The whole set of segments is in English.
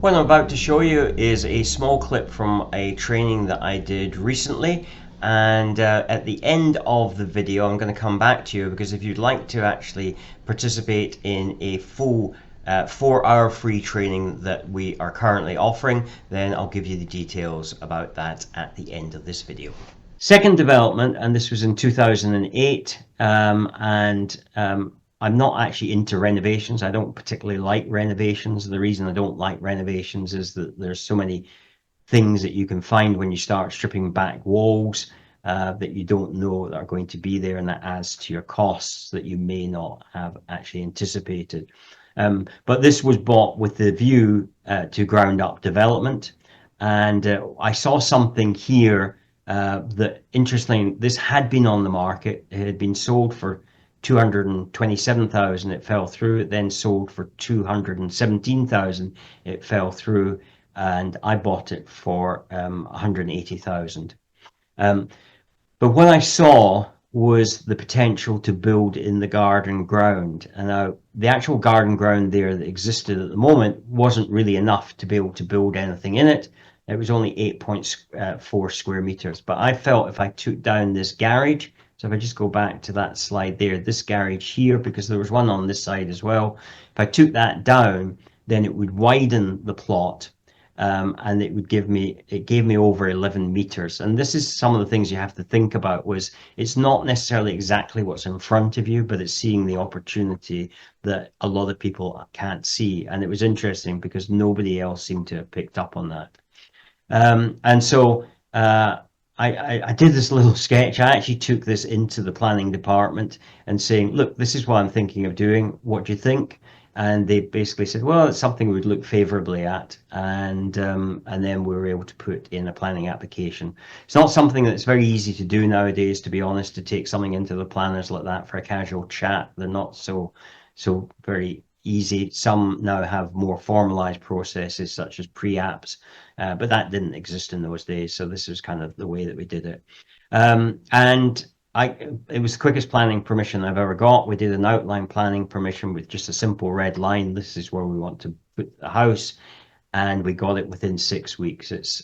What I'm about to show you is a small clip from a training that I did recently, and at the end of the video I'm going to come back to you, because if you'd like to actually participate in a full 4-hour free training that we are currently offering, then I'll give you the details about that at the end of this video. Second development, and this was in 2008, I'm not actually into renovations. I don't particularly like renovations. The reason I don't like renovations is that there's so many things that you can find when you start stripping back walls that you don't know that are going to be there, and that adds to your costs that you may not have actually anticipated. But this was bought with the view to ground up development, and I saw something here that, interestingly, this had been on the market. It had been sold for 227,000. It fell through. It then sold for 217,000. It fell through, and I bought it for 180,000. But what I saw was the potential to build in the garden ground. And now the actual garden ground there that existed at the moment wasn't really enough to be able to build anything in it. It was only 8.4 square meters. But I felt if I took down this garage, so if I just go back to that slide there, this garage here, because there was one on this side as well, if I took that down, then it would widen the plot. And it gave me over 11 meters. And this is some of the things you have to think about. Was it's not necessarily exactly what's in front of you, but it's seeing the opportunity that a lot of people can't see. And it was interesting because nobody else seemed to have picked up on that. And so I did this little sketch. I actually took this into the planning department and saying, look, this is what I'm thinking of doing. What do you think? And they basically said, well, it's something we would look favorably at, and then we were able to put in a planning application. It's not something that's very easy to do nowadays, to be honest, to take something into the planners like that for a casual chat. They're not so very easy. Some now have more formalized processes such as pre-apps, but that didn't exist in those days. So this was kind of the way that we did it. And it was the quickest planning permission I've ever got. We did an outline planning permission with just a simple red line. This is where we want to put the house, and we got it within 6 weeks.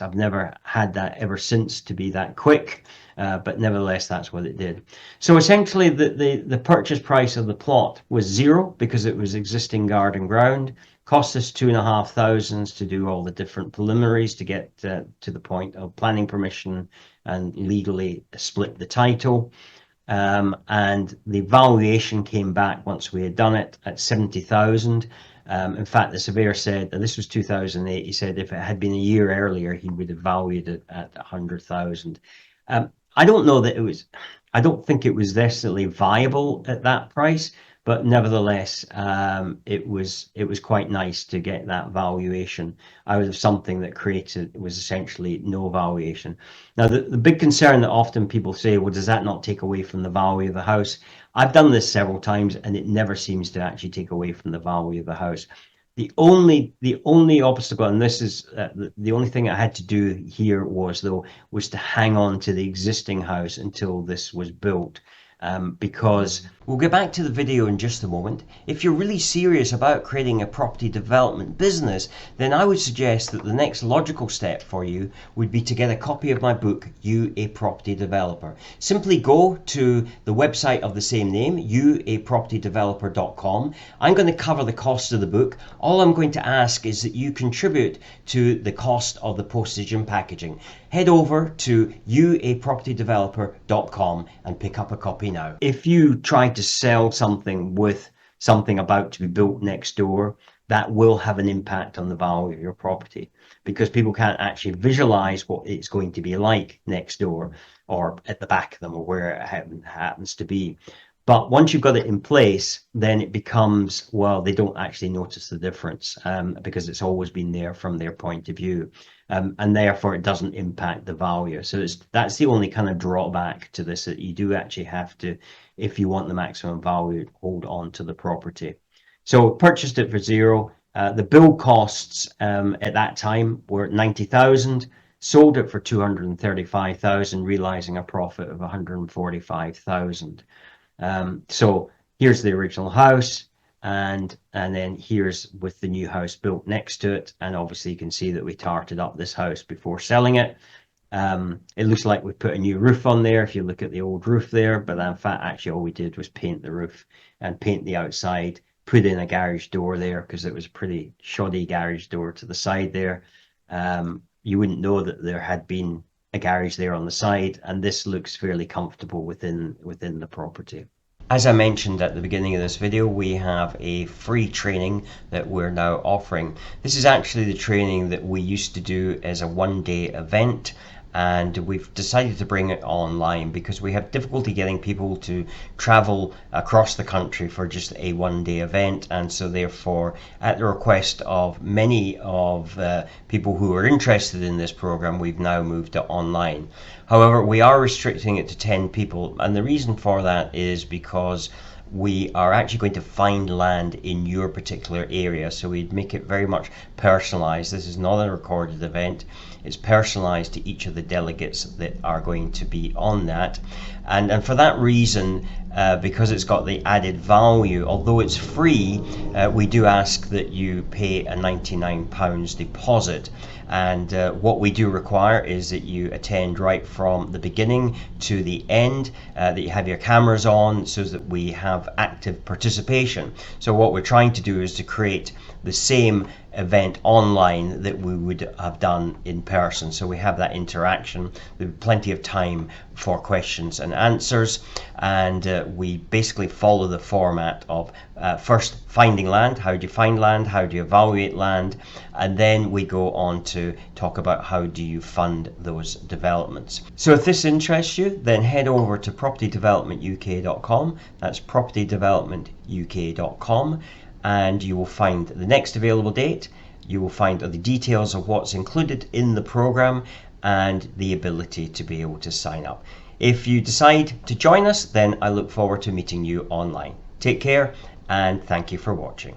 I've never had that ever since to be that quick, but nevertheless, that's what it did. So essentially, the purchase price of the plot was zero because it was existing garden ground. Cost us 2,500 to do all the different preliminaries to get to the point of planning permission and legally split the title. And the valuation came back once we had done it at 70,000. In fact, the surveyor said, and this was 2008, he said if it had been a year earlier, he would have valued it at 100,000. I don't know that it was, I don't think it was necessarily viable at that price, but nevertheless, it was quite nice to get that valuation out of something that was essentially no valuation. Now, the big concern that often people say, well, does that not take away from the value of the house? I've done this several times, and it never seems to actually take away from the value of the house. The only obstacle, and this is the only thing I had to do here was to hang on to the existing house until this was built. Because we'll get back to the video in just a moment. If you're really serious about creating a property development business, then I would suggest that the next logical step for you would be to get a copy of my book, You a Property Developer. Simply go to the website of the same name, youapropertydeveloper.com. I'm going to cover the cost of the book. All I'm going to ask is that you contribute to the cost of the postage and packaging. Head over to youapropertydeveloper.com and pick up a copy now. If you try to sell something with something about to be built next door, that will have an impact on the value of your property, because people can't actually visualize what it's going to be like next door or at the back of them or where it happens to be. But once you've got it in place, then it becomes, well, they don't actually notice the difference because it's always been there from their point of view. And therefore it doesn't impact the value. So that's the only kind of drawback to this, that you do actually have to, if you want the maximum value, hold on to the property. So purchased it for zero. The build costs at that time were 90,000. Sold it for 235,000, realizing a profit of 145,000. So here's the original house. and then here's with the new house built next to it, and obviously you can see that we tarted up this house before selling it. It looks like we put a new roof on there if you look at the old roof there, but in fact actually all we did was paint the roof and paint the outside, put in a garage door there because it was a pretty shoddy garage door to the side there. You wouldn't know that there had been a garage there on the side, and this looks fairly comfortable within the property. As I mentioned at the beginning of this video, we have a free training that we're now offering. This is actually the training that we used to do as a one-day event, and we've decided to bring it online because we have difficulty getting people to travel across the country for just a one-day event, and so therefore at the request of many of people who are interested in this program, we've now moved it online. However, we are restricting it to 10 people, and the reason for that is because we are actually going to find land in your particular area, so we'd make it very much personalized. This is not a recorded event. It's personalized to each of the delegates that are going to be on that, and for that reason, because it's got the added value, although it's free, we do ask that you pay a £99 deposit. And what we do require is that you attend right from the beginning to the end, that you have your cameras on so that we have active participation. So what we're trying to do is to create the same event online that we would have done in person, so we have that interaction. There's plenty of time for questions and answers, and we basically follow the format of first finding land. How do you find land? How do you evaluate land? And then we go on to talk about how do you fund those developments. So if this interests you, then head over to propertydevelopmentuk.com. That's propertydevelopmentuk.com, and you will find the next available date. You will find the details of what's included in the program and the ability to be able to sign up. If you decide to join us, then I look forward to meeting you online. Take care, and thank you for watching.